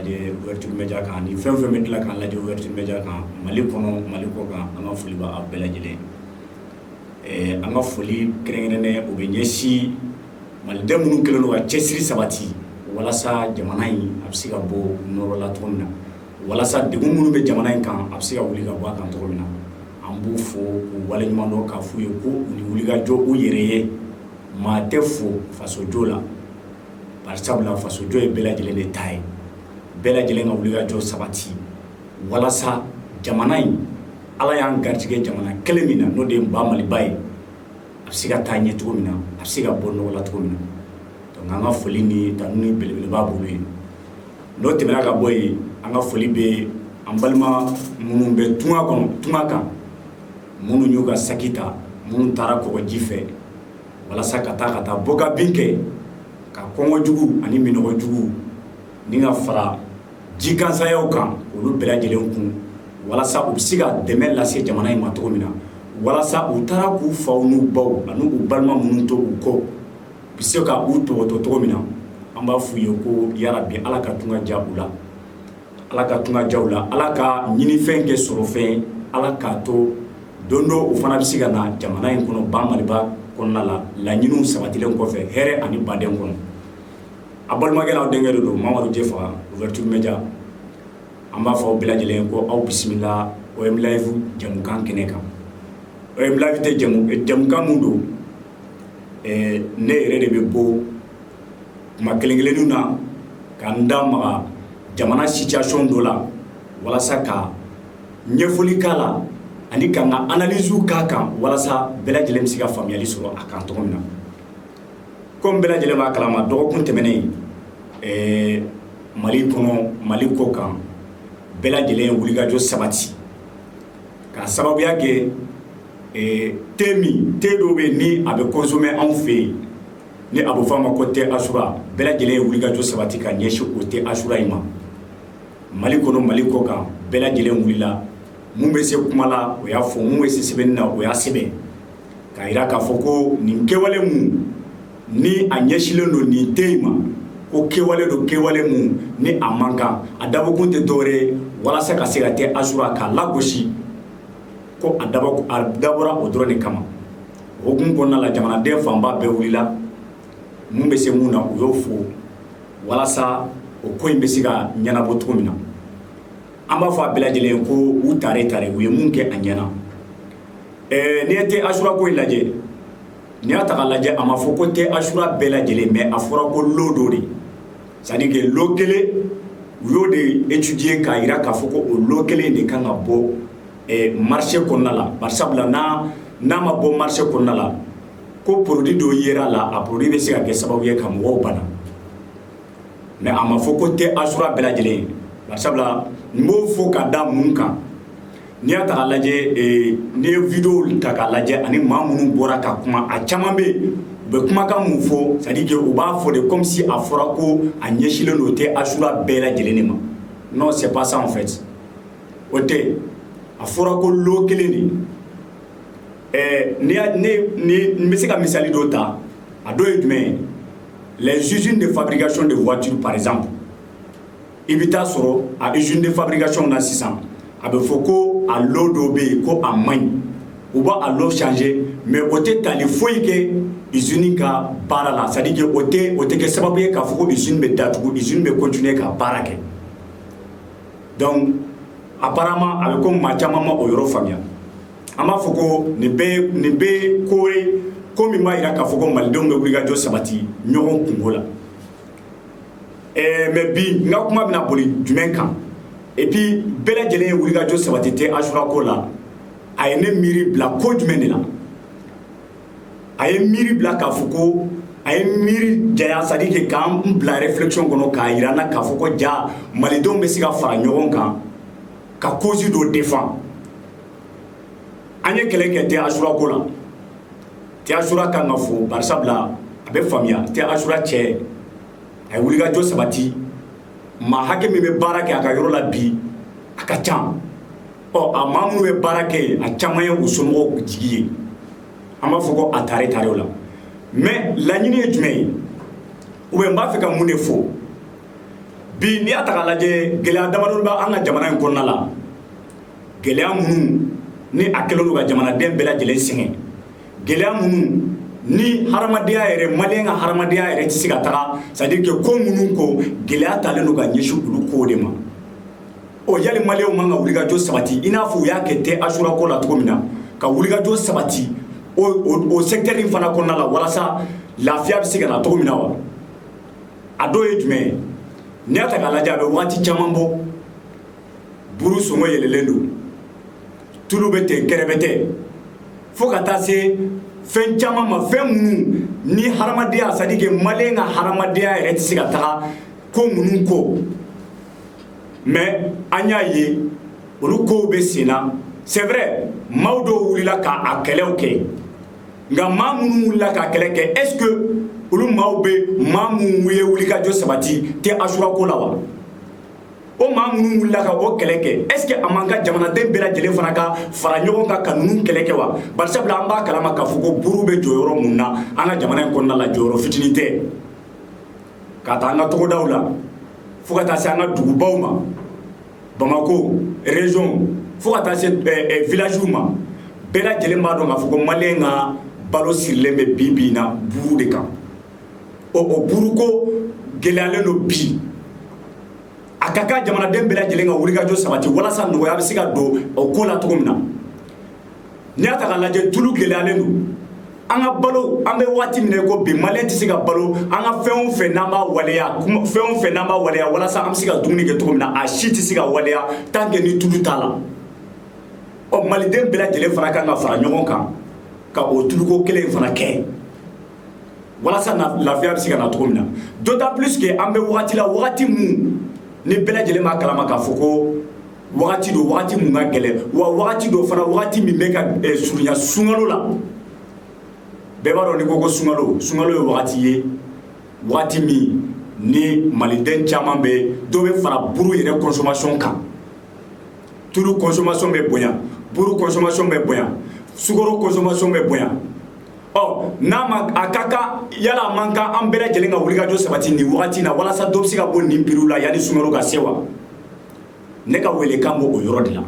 lajɛ ouverture média kan ni fɛn fɛn bɛ tila k'an lajɛ ouverture média kan Mali kɔnɔ Mali kɔ kan an ka foli b'a bɛɛ lajɛlen an ka foli kɛrɛnkɛrɛnnen o bɛ ɲɛsin maliden minnu kɛlen don ka cɛsiri sabati walasa jamana in a bɛ se ka bɔ nɔrɔ la cogo min na walasa degun minnu bɛ jamana in kan a bɛ se ka wuli ka bɔ a kan cogo min na an b'u fo k'u waleɲuman dɔn k'a f'u ye ko u ni wulikajɔ u yɛrɛ ye maa tɛ fo fasojɔ la bari sabula fasojɔ ye bɛɛ lajɛlen de ta ye bɛɛ lajɛlen ka wulikajɔ sabati walasa jamana in Ala y'an garijɛgɛ jamana kelen min na n'o de ye ba Maliba ye a bɛ se ka taa ɲɛ cogo min na a bɛ se ka bɔ nɔgɔ la cogo min na donc an ka foli ni tanu ni belebeleba b'olu ye n'o tɛmɛna ka bɔ yen an ka foli bɛ an balima minnu bɛ tunga kan minnu y'u ka saki ta minnu taara kɔgɔji fɛ walasa ka taa bɔka bin kɛ ka kɔngɔ jugu ani minɔgɔ jugu ni ka fara ji gansanyaw kan olu bɛɛ lajɛlen kun walasa u bɛ se ka dɛmɛ lase jamana in ma cogo min na walasa u taara k'u faw n'u baw ani u balima minnu to u kɔ u bɛ se ka u tɔbɔtɔ cogo min na an b'a f'u ye ko yarabi Ala ka tunga diya u la Ala ka tunga diya u la Ala ka ɲinifɛn kɛ sɔrɔfɛn Ala k'a to don dɔ u fana bɛ se ka na jamana in kɔnɔ ba Maliba kɔnɔna la laɲiniw sabatilen kɔfɛ hɛrɛ ani baden kɔnɔ a balimakɛ n'aw denkɛ de don Mamadu Jefa ouverture média an b'a fɔ aw bɛɛ lajɛlen ko aw bisimila OM Live jamukan kɛnɛ kan OM Live tɛ jamukan mun don ne yɛrɛ de bɛ bɔ kuma kelen-kelenninw na k'an da maga jamana situation dɔ la walasa ka ɲɛfɔli k'a la ani ka n ka analyse k'a kan walasa bɛɛ lajɛlen bɛ se ka faamuyali sɔrɔ a kan cogo min na komi bɛɛ lajɛlen b'a kalama dɔgɔkun tɛmɛnen Mali kɔnɔ Mali kɔ kan bɛɛ lajɛlen ye wulikajɔ sabati k'a sababuya kɛ te dɔw bɛ yen ni a bɛ consommer anw fɛ yen ni a bɛ fɔ a ma ko te asura bɛɛ lajɛlen ye wulikajɔ sabati ka ɲɛsin o te asura in ma Mali kɔnɔ Mali kɔ kan bɛɛ lajɛlen wulila mun bɛ se kuma la o y'a fɔ mun bɛ se sɛbɛnni na o y'a sɛbɛn k'a jira k'a fɔ ko nin kɛwale mun ni a ɲɛsilen don nin te in ma ko kɛwale don kɛwale mun ni a man kan a dabɔkun tɛ dɔwɛrɛ ye walasa ka se ka te asura k'a lagosi ko a dabɔra o dɔrɔn de kama o hukumu kɔnɔna la jamanaden fanba bɛɛ wulila mun bɛ se mun na u y'o fɔ walasa o ko in bɛ se ka ɲɛnabɔ cogo min na an b'a fɔ a bɛɛ lajɛlen ko u tare u ye mun kɛ a ɲɛna n'i ye te asura ko in lajɛ n'i y'a ta k'a lajɛ a ma fɔ ko te asura bɛɛ lajɛlen mais a fɔra ko lo dɔ de c'est à dire que lo kelen u y'o de étudier k'a jira k'a fɔ ko o lo kelen de kan ka bɔ marché kɔnɔna la bari sabula n'a ma bɔ marché kɔnɔna la ko produit dɔ yera la a produit bɛ se ka kɛ sababu ye ka mɔgɔw bana mais a ma fɔ ko te asura bɛɛ lajɛlen bari sabula n b'o fɔ ka da mun kan n'i y'a ta k'a lajɛ n'i ye vidéo ta k'a lajɛ ani maa minnu bɔra ka kuma a caman bɛ yen u bɛ kumakan mun fɔ c'est à dire que u b'a fɔ de comme si a fɔra ko a ɲɛsilen don te asura bɛɛ lajɛlen de ma non c'est pas ça en fait o tɛ a fɔra ko lo kelen de n bɛ se ka misali dɔ ta a dɔ ye jumɛn ye les usines de fabrication de voitures par exemple i bɛ taa sɔrɔ a usine de fabrication na sisan a bɛ fɔ ko a lo dɔ bɛ yen ko a man ɲi u b'a a lo changer mais o tɛ tali foyi kɛ usine ka baara la c'est à dire que o tɛ kɛ sababu ye k'a fɔ ko usine bɛ datugu usine bɛ continuer ka baara kɛ donc apparemment a bɛ ko maa caman ma o yɔrɔ faamuya an b'a fɔ ko nin bɛ ko ye ko min b'a jira k'a fɔ ko malidenw bɛ wulikajɔ sabati ɲɔgɔn kungo la mais bi n ka kuma bɛna boli jumɛn kan et puis bɛɛ lajɛlen ye wulikajɔ sabati te asura ko la a ye ne miiri bila ko jumɛn de la a ye miiri bila k'a fɔ ko a ye miiri janya c'est à dire que k'an bila réflexion kɔnɔ k'a jira n na k'a fɔ ko ja malidenw bɛ se ka fara ɲɔgɔn kan ka cause dɔ défend an ye kɛlɛ kɛ te asura ko la te asura kan ka fɔ bari sabula a bɛ faamuya te asura cɛ a ye wulikajɔ sabati maa hakɛ min bɛ baara kɛ a ka yɔrɔ la bi a ka ca a maa minnu bɛ baara kɛ a caman ye u somɔgɔw jigi ye an b'a fɔ ko a tare o la mais laɲini ye jumɛn ye ou bien n b'a fɛ ka mun de fɔ bi ni ata kala je gɛlɛya damadɔ ba an ka jamana in kɔnɔna la gɛlɛya minnu ni a kɛlen don ka jamanaden bɛɛ lajɛlen sɛgɛn gɛlɛya minnu ni hadamadenya yɛrɛ maliyɛn ka hadamadenya yɛrɛ tɛ se ka taga c'est à dire que ko minnu ko gɛlɛya talen don ka ɲɛsin olu kow de ma o yali maliyɛnw man ka wulikajɔ sabati i n'a fɔ u y'a kɛ tɛ asura ko la cogo min na ka wulikajɔ sabati o secteur in fana kɔnɔna la walasa lafiya bɛ se ka na cogo min na wa a dɔw ye jumɛn ye n'i y'a ta k'a lajɛ a bɛ waati caman bɔ buru sɔngɔ yɛlɛlen don tulu bɛ ten kɛrɛfɛ tɛ fo ka taa se fɛn caman ma fɛn minnu ni hadamadenya c'est à dire que maliyɛn ka hadamadenya yɛrɛ tɛ se ka taga ko minnu ko mais an y'a ye olu kow bɛ sen na c'est vrai maaw dɔw wulila k'a kɛlɛw kɛ nka maa minnu wulila k'a kɛlɛ kɛ est ce que olu maaw bɛ maa minnu ye wulikajɔ sabati tɛ asura ko la wa o maa minnu wulila ka o kɛlɛ kɛ est ce que a man ka jamanaden bɛɛ lajɛlen fana ka fara ɲɔgɔn kan ka ninnu kɛlɛ kɛ wa barisabula an b'a kalama k'a fɔ ko buru bɛ jɔyɔrɔ mun na an ka jamana in kɔnɔna la jɔyɔrɔ fitinin tɛ ka taa an ka togodaw la fo ka taa se an ka dugubaw ma Bamako région fo ka taa se villagew ma bɛɛ lajɛlen b'a dɔn k'a fɔ ko maliyɛn ka balo sirilen bɛ bi bi in na buru de kan o buru ko gɛlɛyalen don bi a ka kan jamanaden bɛɛ lajɛlen ka wulikajɔ sabati walasa nɔgɔya bɛ se ka don o ko la cogo min na n'i y'a ta k'a lajɛ tulu gɛlɛyalen don an ka balo an bɛ waati min na ko bi maliyɛn tɛ se ka balo an ka fɛn o fɛn n'an b'a waleya fɛn o fɛn n'an b'a waleya walasa an bɛ se ka dumuni kɛ cogo min na a si tɛ se ka waleya tant que ni tulu t'a la ɔ maliden bɛɛ lajɛlen fana kan ka fara ɲɔgɔn kan ka o tuluko kelen in fana kɛ walasa lafiya bɛ se ka na cogo min na d'autant plus que an bɛ wagati la wagati mun ni bɛɛ lajɛlen b'a kalama k'a fɔ ko wagati do wagati mun ka gɛlɛn wa wagati do fana wagati min bɛ ka surunya sunkalo la bɛɛ b'a dɔn ni ko sunkalo ye wagati ye wagati min ni maliden caman bɛ dɔw bɛ fara buru yɛrɛ consommation kan tulu consommation bɛ bonya buru consommation bɛ bonya sukaro consommation bɛ bonya ɔ n'a ma a ka kan yala a man kan an bɛɛ lajɛlen ka wulikajɔ sabati nin wagati in na walasa dɔ bɛ se ka bɔ nin piriw la yanni sunkalo ka se wa ne ka welekan b'o yɔrɔ de la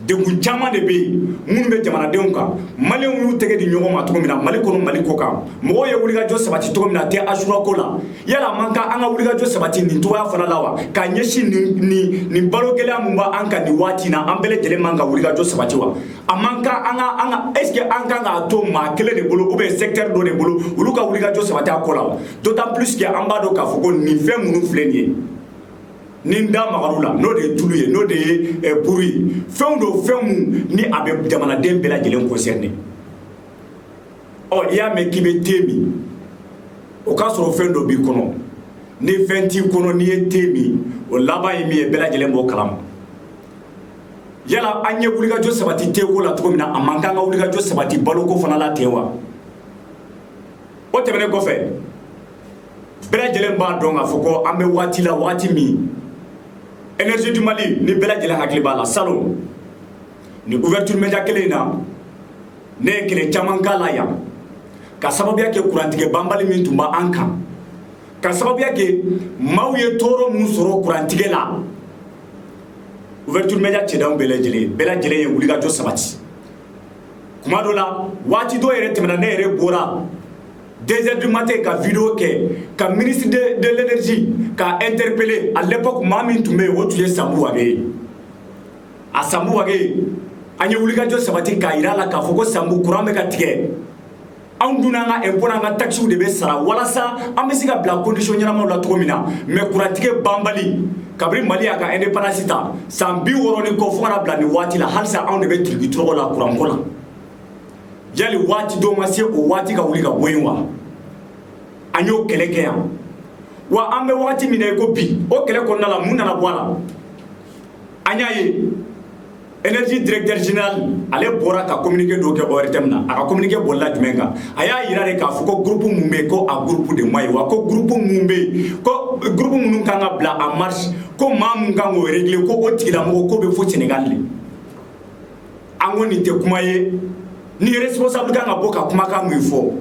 degun caman de bɛ yen minnu bɛ jamanadenw kan maliyɛnw y'u tɛgɛ di ɲɔgɔn ma cogo min na mali kɔnɔ mali kɔ kan mɔgɔw ye wulikajɔ sabati cogo min na a tɛ asura ko la yala a man kan an ka wulikajɔ sabati nin cogoya fana la wa ka ɲɛsin nin balo gɛlɛya min b'an kan nin waati in na an bɛɛ lajɛlen man ka wulikajɔ sabati wa a man kan an ka est ce que an kan k'a to maa kelen de bolo ou bien secteur dɔ de bolo olu ka wulikajɔ sabati a ko la wa d'autant plus que an b'a dɔn k'a fɔ ko nin fɛn minnu filɛ nin ye ni da magaru la n'o de ye tulu ye n'o de ye buru ye fɛnw do fɛn mun ni a bɛ jamanaden bɛɛ lajɛlen concerné ɔ i y'a mɛn k'i bɛ te min o k'a sɔrɔ fɛn dɔ b'i kɔnɔ ni fɛn t'i kɔnɔ n'i ye te min o laban ye min ye bɛɛ lajɛlen b'o kalama yala an ye wulikajɔ sabati te ko la cogo min na a man kan ka wulikajɔ sabati baloko fana la ten wa o tɛmɛnen kɔfɛ bɛɛ lajɛlen b'a dɔn k'a fɔ ko an bɛ waati la waati min énergie du Mali ni bɛɛ lajɛlen hakili b'a la salon ni ouverture média kelen in na ne ye kɛlɛ caman k'a la yan ka sababuya kɛ kurantigɛ banbali min tun b'an kan ka sababuya kɛ maaw ye tɔɔrɔ min sɔrɔ kurantigɛ la ouverture média cɛdenw bɛɛ lajɛlen ye wulikajɔ sabati kuma dɔ la waati dɔ yɛrɛ tɛmɛna ne yɛrɛ bɔra 2h du matin ka vidéo kɛ ka ministre de l'énergie ka interpeller à l'époque maa min tun bɛ yen o tun ye Sambu Wage ye a Sambu Wage an ye wulikajɔ sabati k'a yira a la k'a fɔ ko Sambu courant bɛ ka tigɛ anw dun n'an ka impôt n'an ka taxes de bɛ sara walasa an bɛ se ka bila condition ɲɛnamaw la cogo min na mais kurantigɛ banbali kabini Mali y'a ka indépendance ta san 60 ni kɔ fo ka na bila nin waati la halisa anw de bɛ tiriki tɔgɔ la courant ko la yali waati dɔ ma se o waati ka wuli ka bɔ yen wa an y'o kɛlɛ kɛ yan wa an bɛ waati min na i ko bi o kɛlɛ kɔnɔna la mun nana bɔ a la an y'a ye énergie directeur général ale bɔra ka communiqué dɔ kɛ ORTM na a ka communiqué bolila jumɛn kan a y'a yira de k'a fɔ ko groupe mun bɛ yen ko a groupe de ma ɲi wa ko groupe mun bɛ yen ko groupe minnu kan ka bila en marche ko maa mun kan k'o régler ko o tigilamɔgɔ ko bɛ fo Sénégal de an ko nin tɛ kuma ye ni responsable kan ka bɔ ka kumakan min fɔ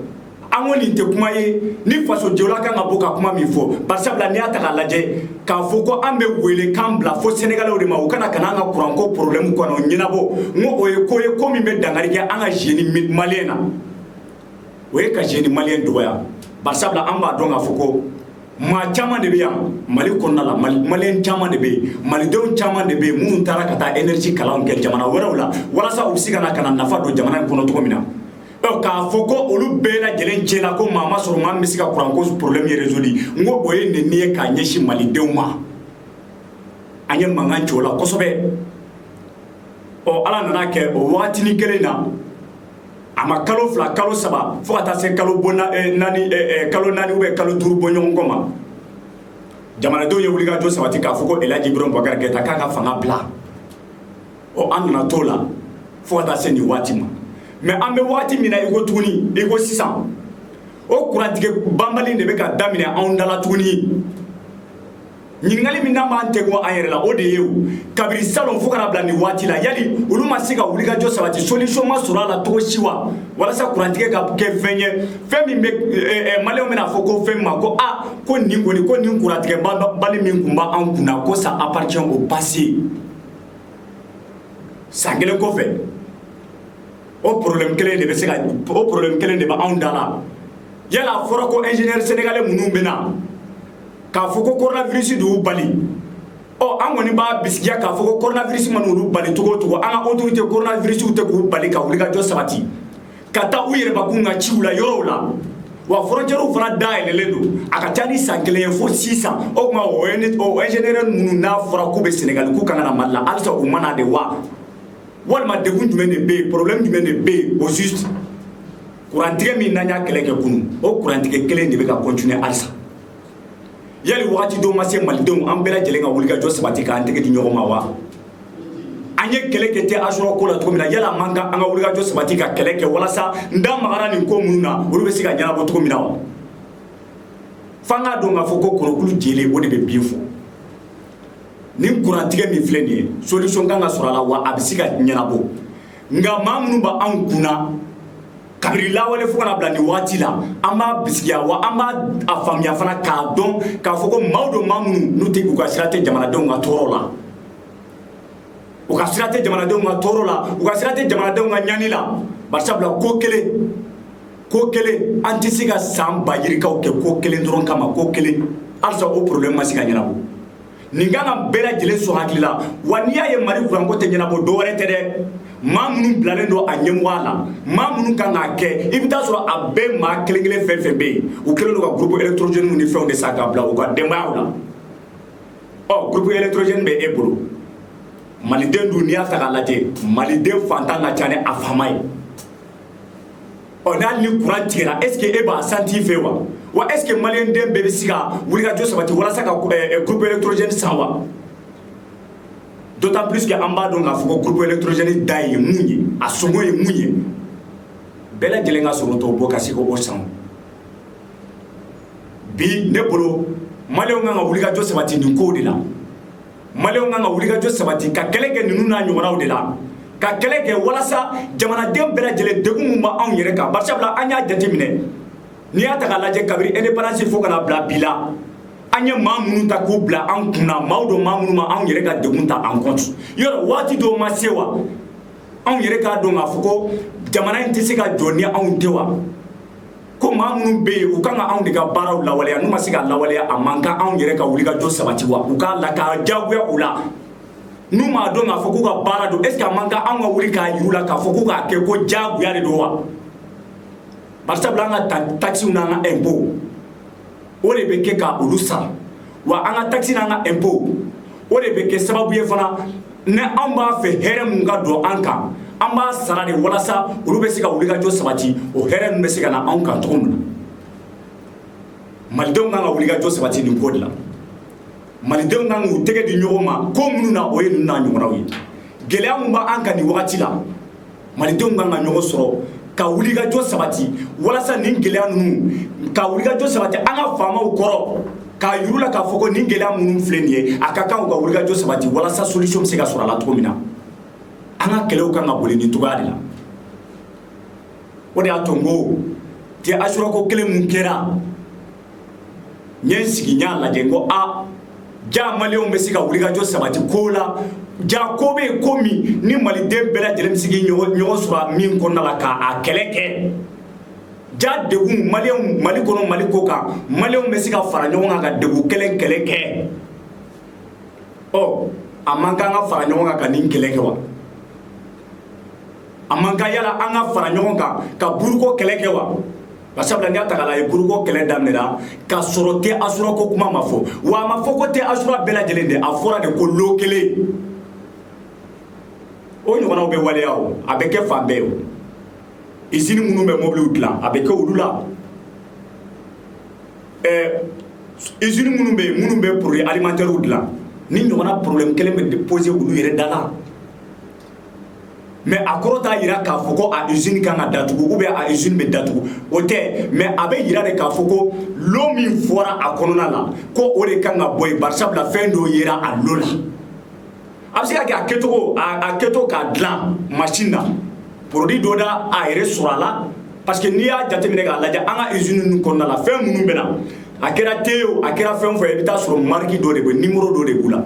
amoni te kuma ye ni faso jola kan ka boka kuma mi fo barsabla ni ata ka laje ka fo ko ambe wele kan bla fo Sénégalais de ma o kana kana nga kuran ko problème ko no nyinabo ngo o ye ko mi be dangari ke anga jeni malena o ye ka jeni malien doya barsabla amba donga fo ko ma chama de biya mali konna la malien chama de be mali don chama de be mun tara kata énergie kalan ke jamana wala wala sa ubsiga na kana nafa do jamana ko no to mina ka foko olu bela jelen cela ko mama soro mam misika kuran ko problème ye résolu ngo boye ne niye ka nyeshi mali deuma anye mangan chola kosobe o ala nana ke o wati ni kelena ama kalo fla kalo saba fo ata se kalo bona nani kalo nani ube kalo duru bonyon koma jamana do ye wuli ga jo sabati ka foko elaji bron bakar ke ta ka fanga bla o anna tola fo ata se ni wati ma mais ambe wati mina ego tuni ego sisan o kurantige bambali de be ka damine on dala tuni nyingali mina ma antego ayere la o de yewu kabiri salon fukara bla ni wati la yali ulu masika uliga jo sabati solution ma sura la to shiwa wala sa kurantige ka ke fenye femi me maleo mena foko femi ma ko ko ningo ni ko nin kurantige bali min kumba an kuna ko ça appartient au passé sangele ko fe o problème kelen de be se ka o problème kelen de ba on dala yala fora ko ingénieur sénégalais munu bena ka foko coronavirus du bali o angoni ba bisiya ka foko coronavirus manu bali togo anga autorité coronavirus te ko bali ka wuli ka jo sabati kata u yere ba kunga ciula yorola wa frontière fana daele do aka tani sankele fo 600 o ma o ingénieur munu na fora ko be Sénégal ku kanga na malla alsa o mana de wa walma de gun jumene be problème jumene be au juste courantige mi nanya keleke kunu o courantige kelen de be ka continuer alsa yali wati do masse maldon ambela jelenga wulga jo sabati ka antege di nyoma wa anye keleke te asuro ko la to mina yala manga anga wulga jo sabati ka keleke wala sa nda magara ni ko munna wulu be siga nyala bo to mina wa fanga do nga foko ko kulu jele woni be biefo ni kurantige mi fleni solution kanga surala wa abisika nyanabo nga mamunu ba ankuna kabila wale fukana bla ni wati la amba bisikia wa amba afamia fana ka don ka foko maudo mamunu nuti ku ka sirate jamana don nga torola u ka sirate jamana don nga torola u ka sirate jamana don nga nyanila barsabla ko kele antisika samba yirika o ke ko kele ndron kama ko kele alsa o problème masika nyanabo ningana bela jele so hakila waniya ye mari kuranko te nyana bo do rete de mamunu blalen do anyemwala mamunu kanga ke ibita so abbe ma kelengele fefebe u kelo ko groupe électrogène mu ni fond de saga bla u ka dembaawla o groupe électrogène be ebro mali dendu ni afaka laje mali de fantanga chane afamai on a ni courant tira est-ce que eba senti fewa wa est-ce que malien dem bebe siga wuliga jo sabati wala saka groupe électrogène sawa d'autant plus que amba donc a foko groupe électrogène dai munye asomo e munye bela jelenga so to boka siko o sam bi ne bolo malien nga wuliga jo sabati ni ko de la malien nga wuliga jo sabati ka kelege ni nuna nyora de la ka kelege wala sa jamana dem bela jele degum ma an yere ka barsabla anya jatimine ni ata ka laje kabiri indépendance fo kana bla bila anya mamunu ta ko bla an kuna mawdo mamunu ma an yere ka degun ta en compte yoro wati do ma sewa an yere ka do nga fuko jamana inte ka joni an tewa ko mamunu be u kanga an diga baraw lawale anu masika lawale amanka an yere ka wuli ka jo sabati wa u ka la ka jaguya ula nu ma do nga fuko ka bara do est ce que amanka an wa wuli ka yurula ka fuko ka ke ko jaguya de do wa barsa blanga taxi na nga impôt o de be ke ka ulusa wa anga taxi na nga impôt o de be ke sababu ye fana ne amba fe here mun ga do anka amba sara de wala sa ulu be sika wuli ga jo sabati o here mun be sika na anka to mun malidon nga wuli ga jo sabati ni kodla malidon nga ngu tege di nyoma ko munu na o ye na nyoma wi gele amba anka ni wakati la malidon nga nyogo soro ka wuli ga jo sabati wala sa nin geleya nunu ka wuli ga jo sabati anga fama u koro ka yurula ka foko nin geleya nunu fleniye aka kan ka wuli ga jo sabati wala sa solution se ka sura la togomina anga kelew kan ga boli ni tugadi la o de atongo te asura ko kelen mun kɛra ɲɛ sigi ɲa lajɛ ko a ja maliyɛnw bɛ se ka wuli ka jɔ sabati ko la ja ko bɛ ko min ni maliden bɛɛ lajɛlen bɛ se k'i ɲɔgɔn sɔrɔ min kɔnɔna la k'a kɛlɛ kɛ ja degun maliyɛnw Mali kɔnɔ Mali ko kan maliyɛnw bɛ se ka fara ɲɔgɔn kan ka degun kɛlɛ kɛ ɔ a man kan ka fara ɲɔgɔn kan ka nin kɛlɛ kɛ wa a man kan yala an ka fara ɲɔgɔn kan ka buruko kɛlɛ kɛ wa Basabla n'i y'a ta k'a lajɛ buruko kɛlɛ daminɛra ka sɔrɔ tɛ asura ko kuma ma fɔ wa a ma fɔ ko tɛ asura bɛɛ lajɛlen de a fɔra de ko lo kelen o ɲɔgɔnnaw bɛ waleya o a bɛ kɛ fan bɛɛ o usine minnu bɛ mobiliw dilan a bɛ kɛ olu la usine minnu bɛ yen minnu bɛ produits alimentaires dilan ni ɲɔgɔnna problème kelen bɛ poser olu yɛrɛ da la mais a kɔrɔ t'a yira k'a fɔ ko a usine kan ka datugu ou bien a usine bɛ datugu o tɛ mais a bɛ yira de k'a fɔ ko lo min fɔra a kɔnɔna la ko o de kan ka bɔ yen barisabula fɛn dɔ yera a lo la a bɛ se ka kɛ a kɛcogo k'a dilan machine na produit dɔ da a yɛrɛ sɔrɔ a la parce que n'i y'a jateminɛ k'a lajɛ an ka usine ninnu kɔnɔna la fɛn minnu bɛ na a kɛra te o a kɛra fɛn o fɛn i bɛ taa sɔrɔ marque dɔ de bɛ numéro dɔ de b'u la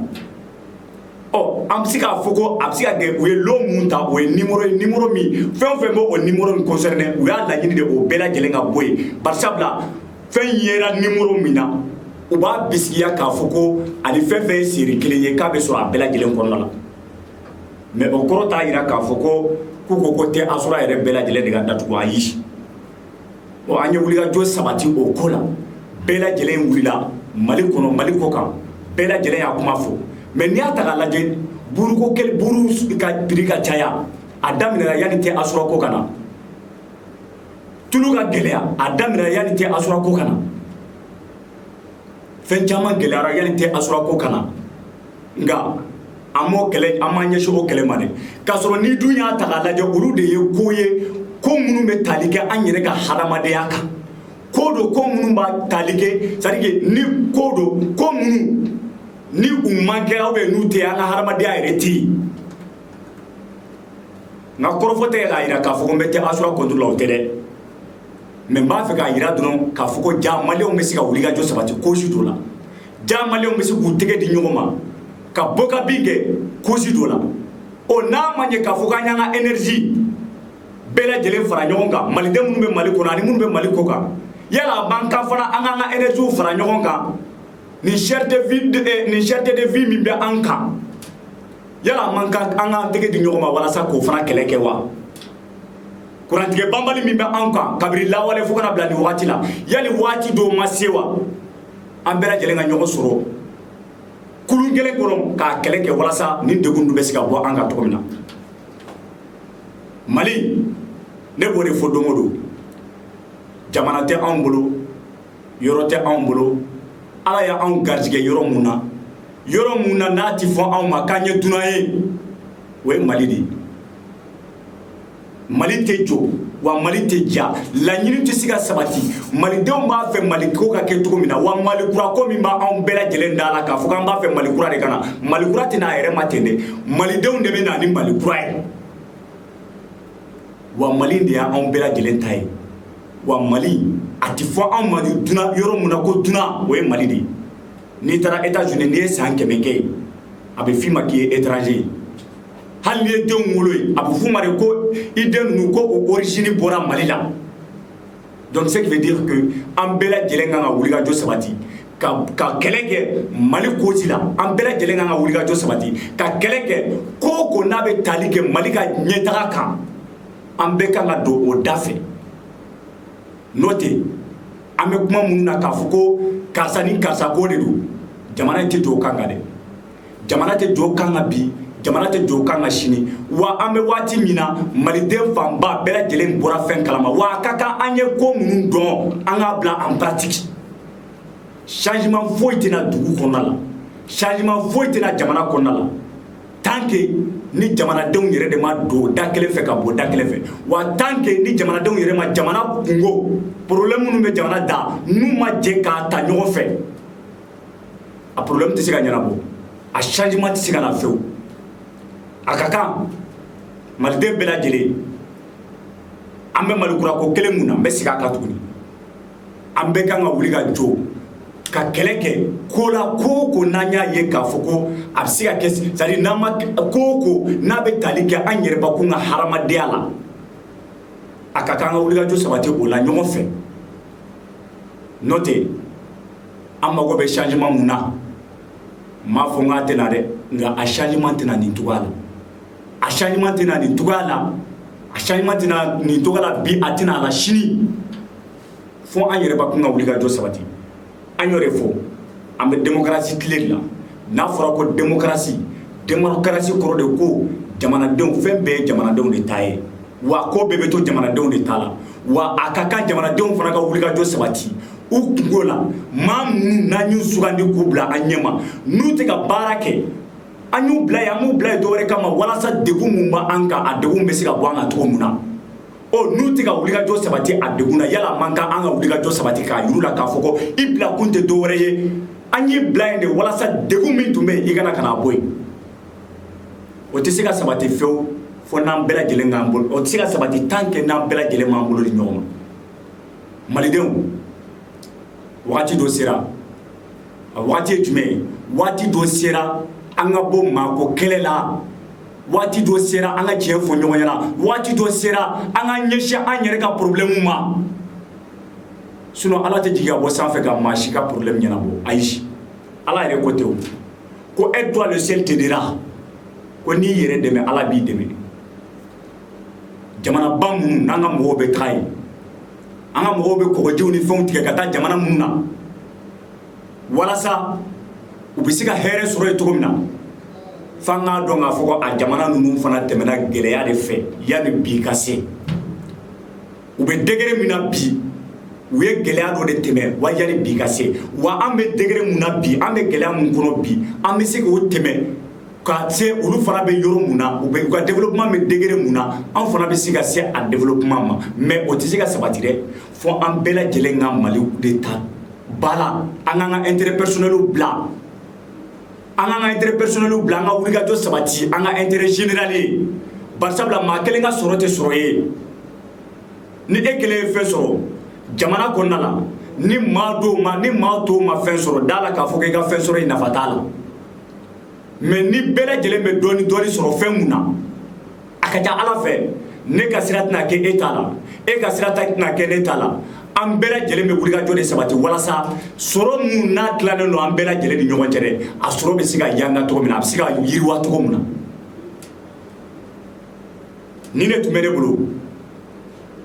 ɔ an bɛ se k'a fɔ ko a bɛ se ka kɛ u ye lo mun ta o ye numéro min fɛn o fɛn b'o numéro in concerné u y'a laɲini de o bɛɛ lajɛlen ka bɔ yen barisabula fɛn yera numéro min na u b'a bisikiya k'a fɔ ko ani fɛn fɛn ye série kelen ye k'a bɛ sɔrɔ a bɛɛ lajɛlen kɔnɔna la mais o kɔrɔ t'a yira k'a fɔ ko k'u ko tɛ asura yɛrɛ bɛɛ lajɛlen de ka datugu ayi bon an ye wulikajɔ sabati o ko la bɛɛ lajɛlen wulila Mali kɔnɔ Mali kɔ kan bɛɛ lajɛlen y'a kuma fɔ mais n'i y'a ta k'a lajɛ buru ka prix ka caya a daminɛra yanni tɛ asura ko ka na tulu ka gɛlɛya a daminɛra yanni tɛ asura ko ka na fɛn caman gɛlɛyara yanni tɛ asura ko ka na nka an m'o kɛlɛ an m'an ɲɛsin o kɛlɛ ma dɛ k'a sɔrɔ ni dun y'a ta k'a lajɛ olu de ye ko ye ko minnu bɛ tali kɛ an yɛrɛ ka hadamadenya kan ko do ko minnu b'a tali kɛ c'est à dire ni ko do ko minnu ni u man kɛra ou bien n'u tɛ an ka hadamadenya yɛrɛ tɛ yen nka kɔrɔfɔ tɛ k'a yira k'a fɔ ko n bɛ tɛ asura contre la o tɛ dɛ mais n b'a fɛ k'a yira dɔrɔn k'a fɔ ko ja maliyɛnw bɛ se ka wuli ka jɔ sabati cause dɔ la ja maliyɛnw bɛ se k'u tɛgɛ di ɲɔgɔn ma ka bɔ ka bin kɛ cause dɔ la o n'a ma ɲɛ k'a fɔ k'an y'an ka énergie bɛɛ lajɛlen fara ɲɔgɔn kan maliden minnu bɛ Mali kɔnɔ ani minnu bɛ Mali kɔ kan yala a b'an kan fana an k'an ka énergie fara ɲɔgɔn kan ni cherté de vie min bɛ an kan yala a man kan an k'an tɛgɛ di ɲɔgɔn ma walasa k'o fana kɛlɛ kɛ wa kurantigɛ banbali min bɛ an kan kabiri lawale fo kana bila nin waati la yali waati dɔw ma se wa an bɛɛ lajɛlen ka ɲɔgɔn sɔrɔ kulun kelen kɔnɔ k'a kɛlɛ kɛ walasa nin degun dun bɛ se ka bɔ an kan cogo min na Mali ne b'o de fɔ don o don jamana tɛ anw bolo yɔrɔ tɛ anw bolo Ala y'anw garijɛgɛ yɔrɔ mun na n'a ti fɔ anw ma k'an ye dunan ye o ye Mali de ye Mali tɛ jɔ wa Mali tɛ ja laɲini tɛ se ka sabati malidenw b'a fɛ Mali ko ka kɛ cogo min na wa Mali kura ko min b'anw bɛɛ lajɛlen da la k'a fɔ k'an b'a fɛ Mali kura de ka na Mali kura tɛ n'a yɛrɛ ma ten dɛ malidenw de bɛ na ni Mali kura ye wa Mali de y'anw bɛɛ lajɛlen ta ye wa Mali a ti fɔ anw ma dunan yɔrɔ mun na ko dunan o ye Mali de ye n'i taara États-Unis n'i ye san 100 kɛ yen a bɛ f'i ma k'i ye étranger ye hali n'i ye denw wolo yen a bɛ f'u ma de ko i den ninnu ko o origine bɔra Mali la donc ce qui veut dire que an bɛɛ lajɛlen kan ka wuli ka jɔ sabati ka kɛlɛ kɛ Mali cause la an bɛɛ lajɛlen kan ka wuli ka jɔ sabati ka kɛlɛ kɛ ko o ko n'a bɛ tali kɛ Mali ka ɲɛtaga kan an bɛɛ kan ka don o da fɛ n'o tɛ an bɛ kuma minnu na k'a fɔ ko karisa ni karisa ko de don jamana in tɛ jɔ o kan kan dɛ jamana tɛ jɔ o kan kan bi jamana tɛ jɔ o kan kan sini wa an bɛ waati min na maliden fanba bɛɛ lajɛlen bɔra fɛn kalama wa a ka kan an ye ko minnu dɔn an k'a bila en pratique changement foyi tɛna dugu kɔnɔna la changement foyi tɛna jamana kɔnɔna la tant que ni jamanadenw yɛrɛ de ma don da kelen fɛ ka bɔ da kelen fɛ wa tant que ni jamanadenw yɛrɛ ma jamana kungo problème minnu bɛ jamana da n'u ma jɛ k'a ta ɲɔgɔn fɛ a problème tɛ se ka ɲɛnabɔ a changement tɛ se ka na fewu a ka kan maliden bɛɛ lajɛlen an bɛ Mali kura ko kelen mun na n bɛ segin a kan tuguni an bɛ kan ka wuli ka jɔ ka kɛlɛ kɛ ko la ko n'an y'a ye k'a fɔ ko a bɛ se ka kɛ c'est-à-dire n'an ma ko n'a bɛ tali kɛ an yɛrɛbakun ka hadamadenya la a ka kan ka wuli ka jɔ sabati o la ɲɔgɔn fɛ n'o tɛ an mago bɛ changement mun na m'a fɔ n k'a tɛna dɛ nka a changement tɛna nin cogoya la a changement tɛna nin cogoya la a changement tɛna nin cogoya la bi a tɛna a la sini fo an yɛrɛbakun ka wuli ka jɔ sabati an y'o de fɔ an bɛ démocratie tile de la n'a fɔra ko démocratie kɔrɔ de ko jamanadenw fɛn bɛɛ ye jamanadenw de ta ye wa ko bɛɛ bɛ to jamanadenw de ta la wa a ka kan jamanadenw fana ka wuli ka jɔ sabati u kungo la maa minnu n'an y'u sugandi k'u bila an ɲɛma n'u tɛ ka baara kɛ an y'u bila yen an m'u bila yen dɔwɛrɛ kama walasa degun mun b'an kan a degun bɛ se ka bɔ an kan cogo mun na n'u tɛ ka wuli ka jɔ sabati a degun na yala a man kan an ka wuli ka jɔ sabati k'a yir'u la k'a fɔ ko i bila kun tɛ dɔwɛrɛ ye an y'i bila yen de walasa degun min tun bɛ yen i kana ka na bɔ yen o tɛ se ka sabati fewu fo n'an bɛɛ lajɛlen k'an bolo o tɛ se ka sabati tant que n'an bɛɛ lajɛlen m'an bolo di ɲɔgɔn ma malidenw waati dɔ sera a waati ye jumɛn ye waati dɔ sera an ka bɔ maako kɛlɛ la waati dɔ sera an ka tiɲɛ fɔ ɲɔgɔn ɲɛna waati dɔ sera an ka ɲɛsin an yɛrɛ ka problème ma sinon ala tɛ jigin ka bɔ sanfɛ ka maa si ka problème ɲɛnabɔ ayi ala yɛrɛ ko tɛ o ko aide toi le ciel t'aidera ko n'i yɛrɛ dɛmɛ ala b'i dɛmɛ jamanaba minnu n'an ka mɔgɔw bɛ taga yen an ka mɔgɔw bɛ kɔgɔjiw ni fɛnw tigɛ ka taa jamana minnu na walasa u bɛ se ka hɛrɛ sɔrɔ yen cogo min na f'an k'a dɔn k'a fɔ ko a jamana ninnu fana tɛmɛna gɛlɛya de fɛ yanni bi ka se u bɛ degré min na bi u ye gɛlɛya dɔ de tɛmɛ wa yanni bi ka se wa an bɛ degré mun na bi an bɛ gɛlɛya mun kɔnɔ bi an bɛ se k'o tɛmɛ ka se olu fana bɛ yɔrɔ mun na u ka développement bɛ degré mun na an fana bɛ se ka se a développement ma mais o tɛ se ka sabati dɛ fo an bɛɛ lajɛlen ka Mali de ta ba la an k'an ka intérêt personnel bila an k'an ka intérêt personnel bila an ka wuli ka jɔ sabati an ka intérêt général ye barisabula maa kelen ka sɔrɔ tɛ sɔrɔ ye ni e kelen ye fɛn sɔrɔ jamana kɔnɔna la ni maa dɔw ma fɛn sɔrɔ da la k'a fɔ k'i ka fɛn sɔrɔ in nafa t'a la mais ni bɛɛ lajɛlen bɛ dɔɔni sɔrɔ fɛn mun na a ka ca ala fɛ ne ka sira tɛna kɛ e ta la e ka sira tɛna kɛ ne ta la an bɛɛ lajɛlen bɛ wuli ka jɔ de sabati walasa sɔrɔ mun n'a tilalen don an bɛɛ lajɛlen ni ɲɔgɔn cɛ dɛ a sɔrɔ bɛ se ka yanga cogo min na a bɛ se ka yiriwa cogo min na ni ne tun bɛ ne bolo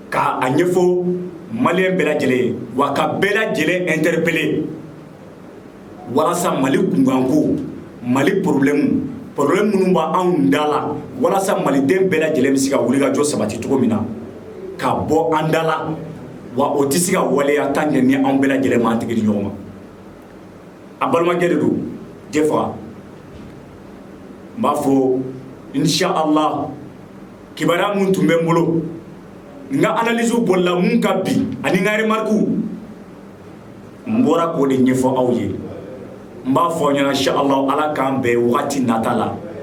ka a ɲɛfɔ maliyɛn bɛɛ lajɛlen ye wa ka bɛɛ lajɛlen interpeller walasa Mali kunkanko Mali problème minnu b'anw da la walasa maliden bɛɛ lajɛlen bɛ se ka wuli ka jɔ sabati cogo min na ka bɔ an da la wa o tɛ se ka waleya tant que ni anw bɛɛ lajɛlen m'an tigi di ɲɔgɔn ma a balimakɛ de don Jɛfa n b'a fɔ inshallah kibaruya mun tun bɛ n bolo n ka analyse bolila mun ka bi ani n ka remarque n bɔra k'o de ɲɛfɔ aw ye n b'a fɔ aw ɲɛna inshallah ala k'an bɛn wagati nata la